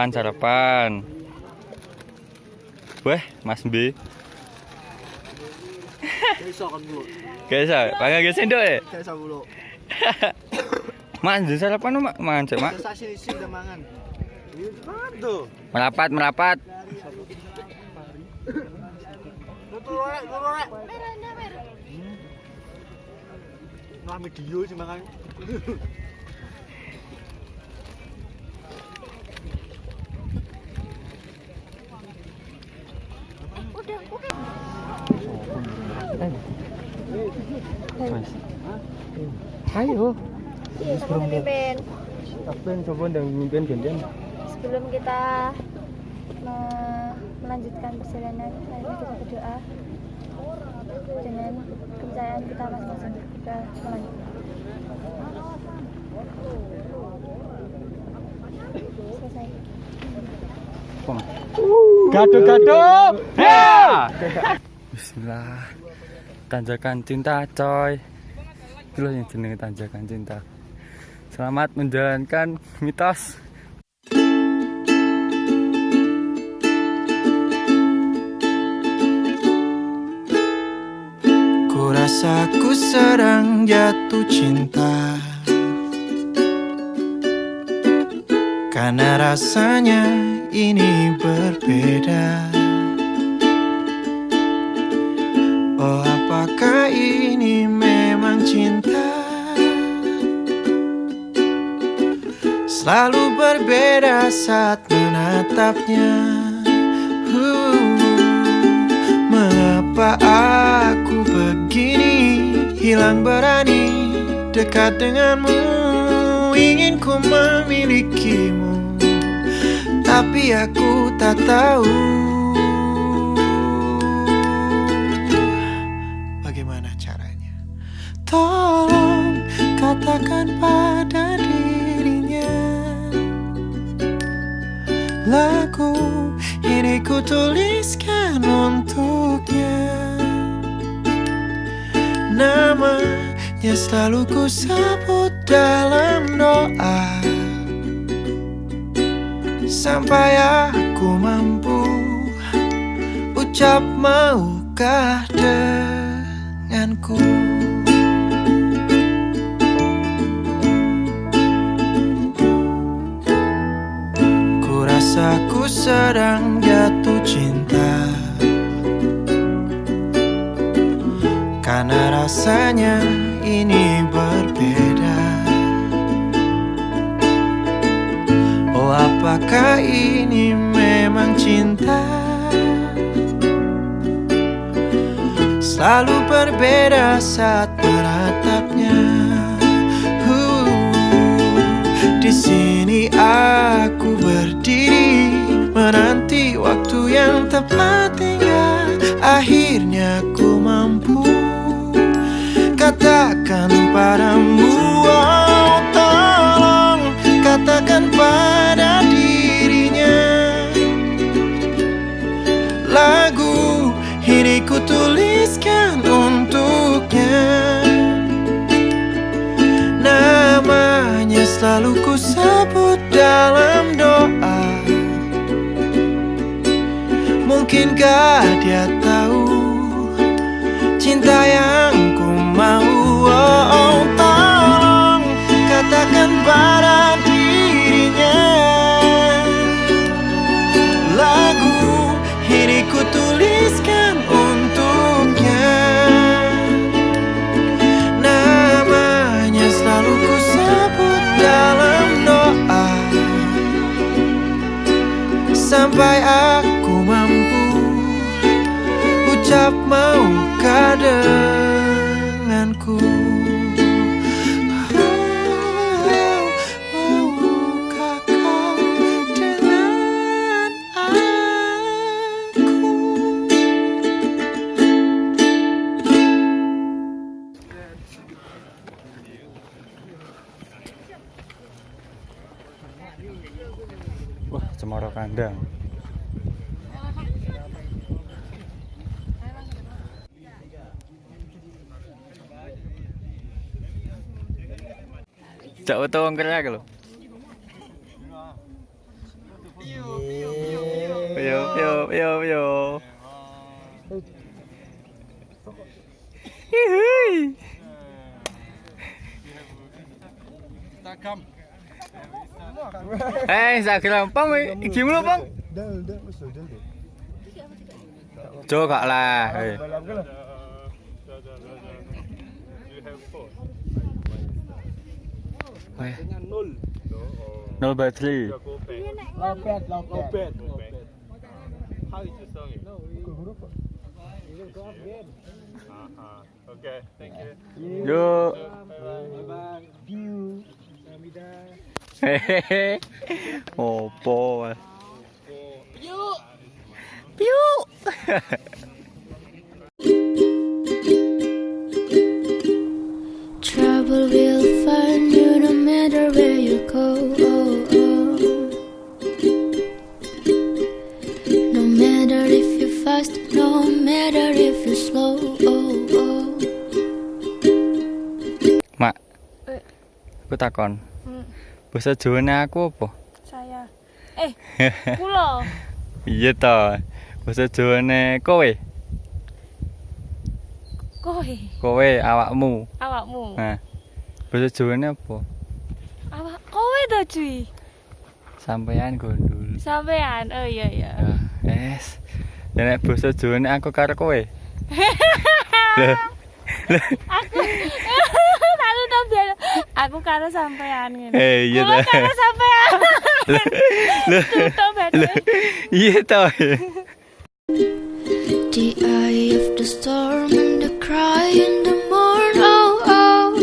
Sarapan. Weh, Mas B. Iso kan dulu. Guys, panggil guys sendok ya. Kayak sama dulu. Mak, sarapan mak, mangan cek mak. Desa sini udah mangan. Tuh. Merapat. Lorek. Nah, video sih mangan. Ayo. Siapa memimpin? Apa coba dan mimpin gantian. Sebelum kita melanjutkan perjalanan, mari kita berdoa dengan kepercayaan kita masing-masing. Kita mulai. Selesai. Gaduh. Ya. Bismillah. Tanjakan cinta, coy. Itu loh yang jenenge tanjakan cinta. Selamat menjalankan mitos. Ku rasa ku sedang jatuh cinta, karena rasanya ini berbeda. Oh, apakah ini memang cinta? Selalu berbeda saat menatapnya. Mengapa aku begini, hilang berani dekat denganmu? Ingin ku memilikimu, tapi aku tak tahu bagaimana caranya. Tolong katakan pada dirinya, lagu ini ku tuliskan untuknya. Namanya selalu ku sebut dalam doa, sampai aku mampu ucap maukah denganku. Ku rasa ku sedang jatuh cinta, karena rasanya ini berbeda. Oh, apakah ini memang cinta? Selalu berbeda saat menatapnya. Di sini aku berdiri, menanti waktu yang tepat hingga akhirnya ku mampu katakan padamu. Oh, tolong katakan pada dirinya, lagu ini ku tuliskan untuknya. Namanya selalu ku sebut dalam doa, mungkinkah dia tahu cinta yang ku mau? Oh, tolong katakan pada dirinya, lagu ini ku tuliskan untuknya. Namanya selalu ku sebut dalam doa, sampai aku mampu ucap maukah denganku. Maukah kau dengan aku? Wah, cemara kandang. Cak foto wong kerja lho. Yo. Hihi. Instagram. Instagram Pong, iki mulu Pong. Jo gak lah. Nol battery. Lopet. Okay, thank you. Yo. Hehehe. Opo. Piu. Trouble will find you no matter where you go. No matter if you're fast, no matter if you're slow. Mak. Aku takon. Basa Jawane aku apa? Saya. Pulo. Iya to. Basa Jawane kowe. Kowe awakmu. Awakmu. Nah. Basa Jawane apa? Awak kowe to, cuy. Sampean gondol. Sampean. Oh iya. Yes. Nek basa Jawane aku karo kowe. Aku karo sampean ngene. Iya Kula ta. karo sampean. Tutup beda. Iya to. The eye of the storm and the cry in the morn. Oh.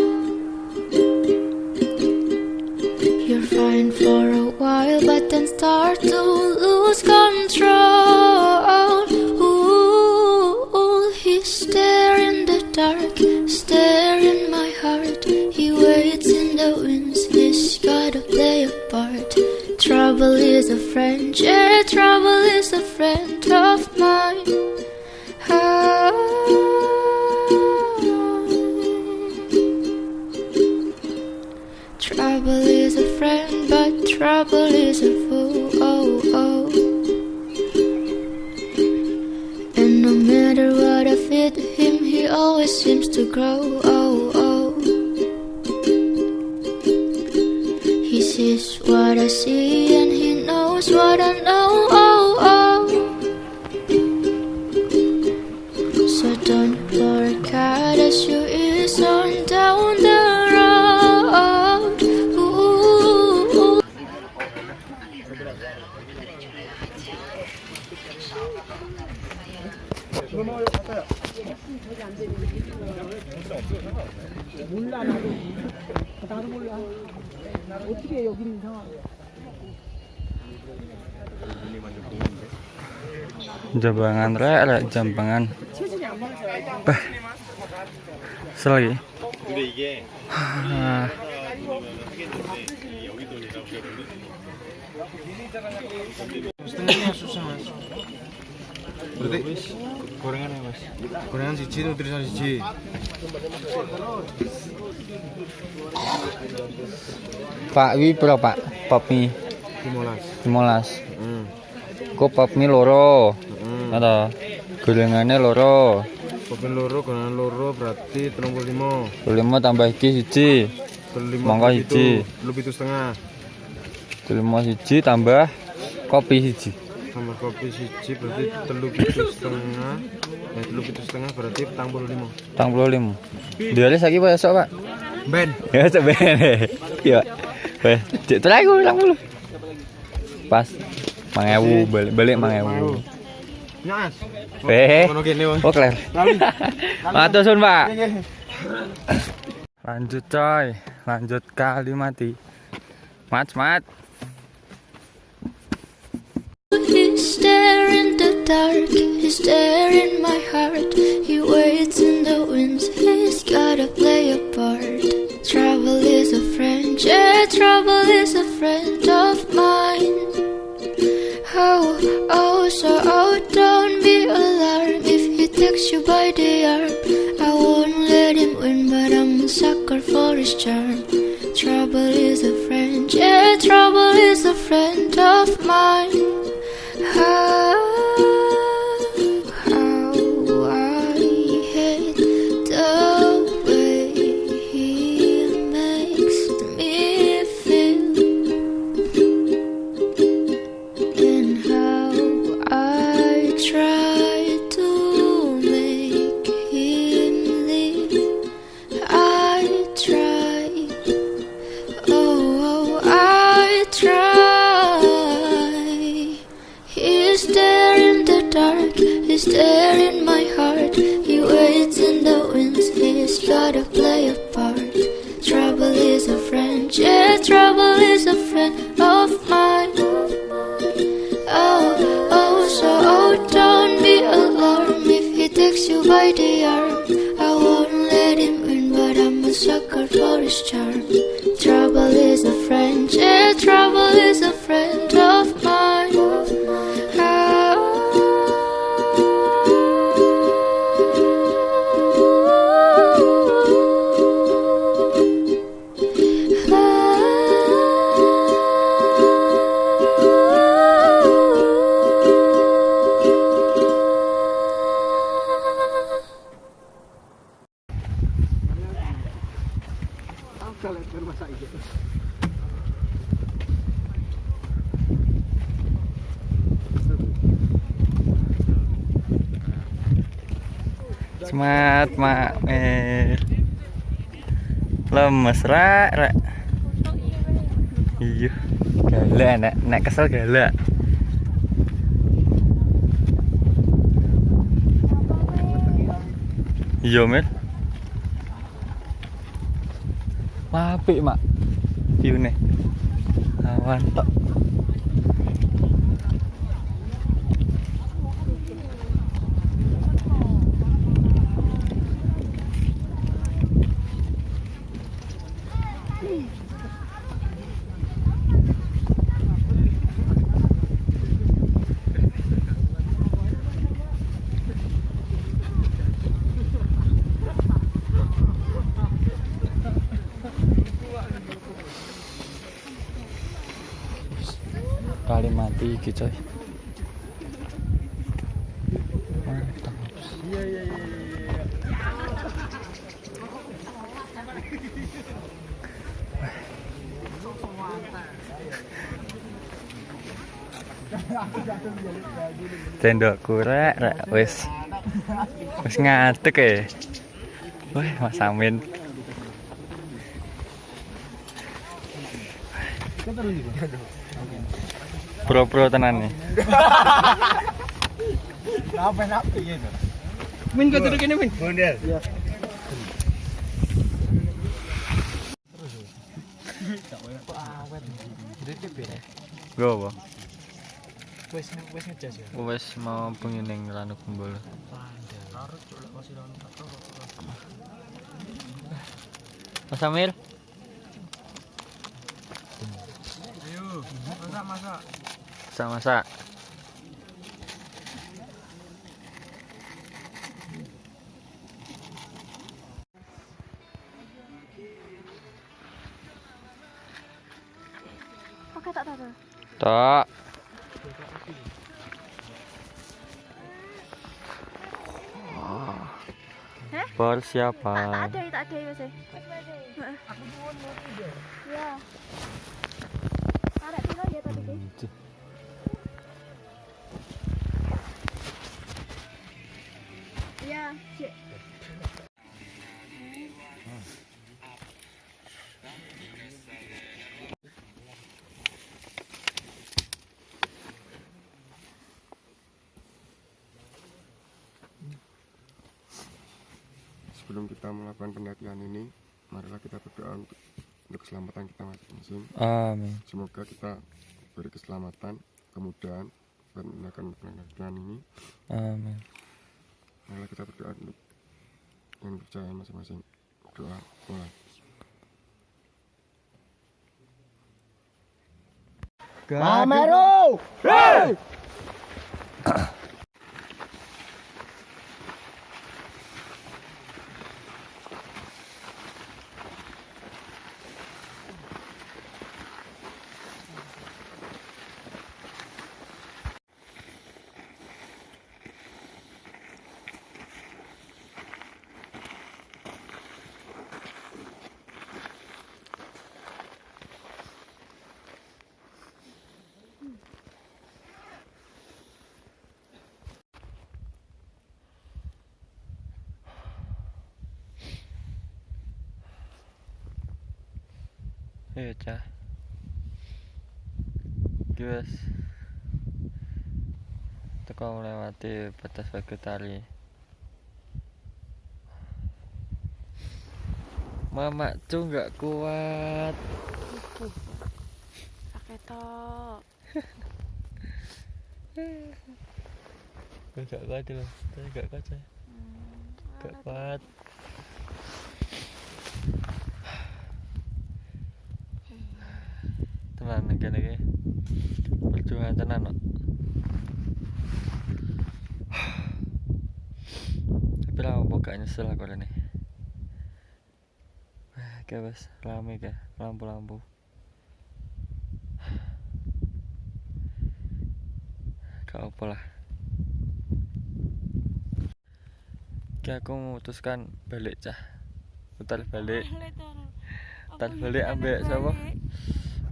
You're fine for a while, but then start to lose control. Ooh, he's there in the dark, stare in my heart. He waits in the winds, he's gotta play a part. Trouble is a friend, yeah, trouble is a friend of mine. Trouble is a friend, but trouble is a fool. Oh. And no matter what I feed him, he always seems to grow. Oh. He sees what I see and he knows what I know. Oh. So don't work hard as you ease on down the road. Ooh. Jambangan rek jambangan. Bah. Selagi. Setengahnya susah mas. Berarti gorengannya mas. Gorengan siji, nutrisan siji. Pak wi pira Pak? Pop mie 15. Kok pop mie loro. Ada gorengane loro. Pop mie loro, gorengan loro berarti 35. 35 tambah iki siji. 35 Mangga siji. 7,5. 35 siji tambah kopi siji. Tambah kopi siji berarti 3,5. 3,5 berarti 45. 45. Diare saiki apa esok, Pak? Ben. Ya, esok ben. Iya. Wes, cek terakhir 40. Pas 1000 balik 1000. Nyas. Ngono kene wong. Oh, kler. Matur suwun, Pak. Lanjut, coy. Lanjut kali mati. Mat. He's there in the dark, he's there in my heart. He waits in the winds, he's gotta play a part. Trouble is a friend, yeah, trouble is a friend of mine. So don't be alarmed if he takes you by the arm. I won't let him win, but I'm a sucker for his charm. Trouble is a friend, yeah, trouble is a friend of mine. there in the dark, he's there in my heart. He waits in the wings, he's gotta play a part. Trouble is a friend, yeah, trouble is a friend of mine. Oh, so don't be alarmed if he takes you by the arm. I won't let him win, but I'm a sucker for his charm. Trouble is a friend, yeah, trouble is a friend of mine. Semangat mak lemes ra. Iya galak nek kesel galak. Iya Mel. Apik mak view-ne. Awan tok. Kali mati iki coy. Mantap. Iya. Tendokku rek wis ngadeg ya. Wah, Mas Amin. Pro tenan nih. Napa gitu. Min kau turun kini Min. Bondel. Iya. Go apa? Wes ngecas ya. Wes mau bengi ning Ranu Kumbul. Mas Amir. Ayo, masak. Masak. Pakai tak tahu. Tak. Persiapan. Tak ada ya sih. Ya. Ada piro ya tadi ki? Ya, cek. Sebelum kita melakukan pendakian ini, marilah kita berdoa untuk keselamatan kita masing-masing. Amin. Semoga kita beri keselamatan, kemudahan dalam melakukan pendakian ini. Amin. Marilah kita berdoa untuk yang percaya masing-masing. Doa mulai. Kamero. Hey! Iya cah. Guys. teko melewati batas vegetari. Mama cu nggak kuat. Pakai tok. Gak kuat loh, saya gak kuat saya. Gak kuat. Tenan lagi. Perjuangan tenan no. Tapi lah mau gak nyesel aku nih. Oke bos, rame ya, lampu-lampu. Gak apa lah. Oke, aku memutuskan balik cah. Putar balik ambek siapa?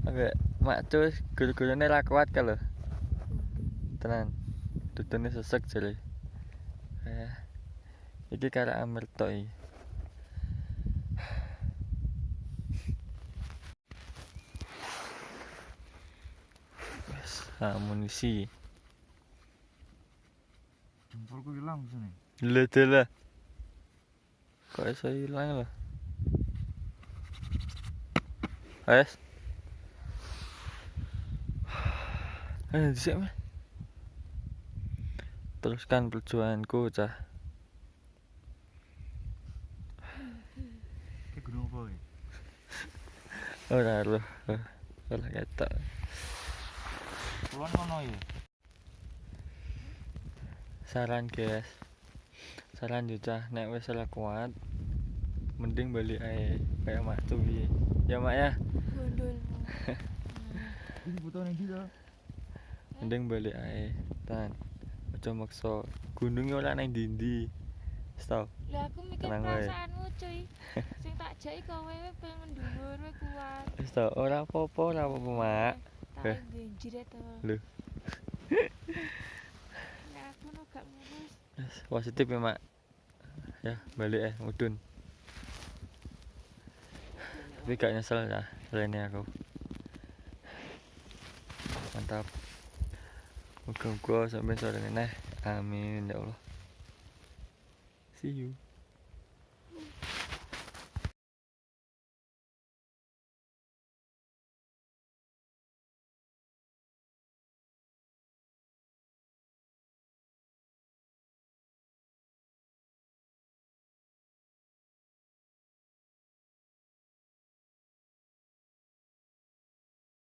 Ambek mak cus, guru-gurune ra kuat ka lho. Tenan. Dudune sesek jare. Iki karek amer tok iki. Amunisi. Jempolku hilang sini. Lah. Kok iso hilang lho? Wes. Dhisik mah. Teruskan perjuanganku, cah. Ki gunung apa iki? Ora ketok. Kulon kono ya. Saran guys. Saran yo cah, nek wis ora kuat mending balik ae kayak mak tuh piye. Ya mak ya. Gundul. Iki foto ning ndi to? Mending balik ae. Tan. Aja maksa. Gununge ora nang ndi-ndi. Wis tau. Lah aku mikir Tenang wae. perasaanmu cuy. Sing tak jaki kowe pengen dhuwur kowe kuat. Wis tau, ora apa-apa, mak. Tak genjir to. Lho. Nek aku no gak ngurus. Wis positif ya mak. Ya balik mudun. Tapi gak nyesel ya selainnya aku. Mantap. Muga-muga sampai sore ini. Amin ya Allah. See you.